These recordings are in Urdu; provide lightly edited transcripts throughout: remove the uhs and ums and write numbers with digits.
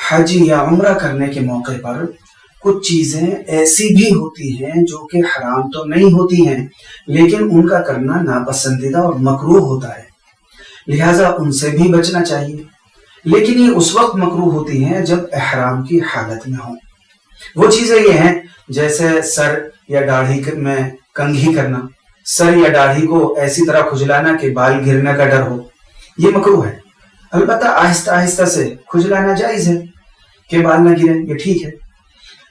حج یا عمرہ کرنے کے موقع پر کچھ چیزیں ایسی بھی ہوتی ہیں جو کہ حرام تو نہیں ہوتی ہیں لیکن ان کا کرنا ناپسندیدہ اور مکروہ ہوتا ہے، لہٰذا ان سے بھی بچنا چاہیے، لیکن یہ اس وقت مکروہ ہوتی ہیں جب احرام کی حالت میں ہوں۔ وہ چیزیں یہ ہیں جیسے سر یا داڑھی میں کنگھی کرنا، سر یا داڑھی کو ایسی طرح کھجلانا کہ بال گرنے کا ڈر ہو، یہ مکروہ ہے۔ البتہ آہستہ آہستہ سے کھجلانا جائز ہے کہ بال نہ گریں، یہ ٹھیک ہے۔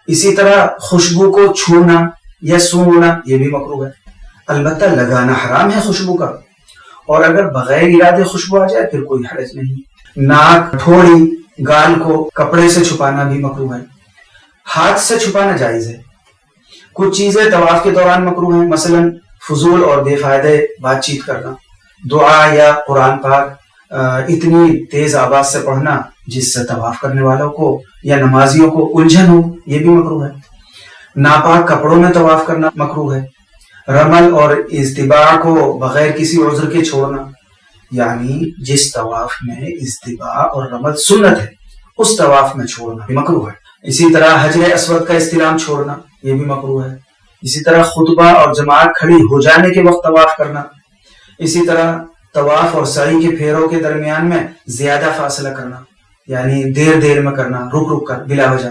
اسی طرح خوشبو کو چھونا یا سونگنا یہ بھی مکروہ ہے، البتہ لگانا حرام ہے خوشبو کا، اور اگر بغیر ارادے خوشبو آ جائے پھر کوئی حرج نہیں۔ ناک، تھوڑی، گال کو کپڑے سے چھپانا بھی مکروہ ہے، ہاتھ سے چھپانا جائز ہے۔ کچھ چیزیں طواف کے دوران مکروہ ہیں، مثلا فضول اور بے فائدے بات چیت کرنا، دعا یا قرآن پاک اتنی تیز آواز سے پڑھنا جس سے طواف کرنے والوں کو یا نمازیوں کو الجھن ہو، یہ بھی مکروہ ہے۔ ناپاک کپڑوں میں طواف کرنا مکروہ ہے۔ رمل اور اجتباع کو بغیر کسی عذر کے چھوڑنا، یعنی جس طواف میں اجتباع اور رمل سنت ہے اس طواف میں چھوڑنا بھی مکروہ ہے۔ اسی طرح حجر اسود کا استلام چھوڑنا یہ بھی مکروہ ہے۔ اسی طرح خطبہ اور جماعت کھڑی ہو جانے کے وقت طواف کرنا۔ اسی طرح طواف اور سعی کے پھیروں کے درمیان میں زیادہ فاصلہ کرنا، یعنی دیر دیر میں کرنا، رک رک کر بلا وجہ۔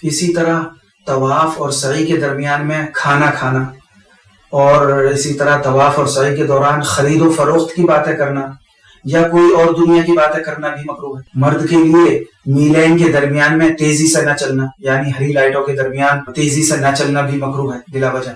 اسی طرح طواف اور سعی کے درمیان میں کھانا کھانا، اور اسی طرح طواف اور سعی کے دوران خرید و فروخت کی باتیں کرنا یا کوئی اور دنیا کی باتیں کرنا بھی مکروہ ہے۔ مرد کے لیے میلین کے درمیان میں تیزی سے نہ چلنا، یعنی ہری لائٹوں کے درمیان تیزی سے نہ چلنا بھی مکروہ ہے بلا وجہ۔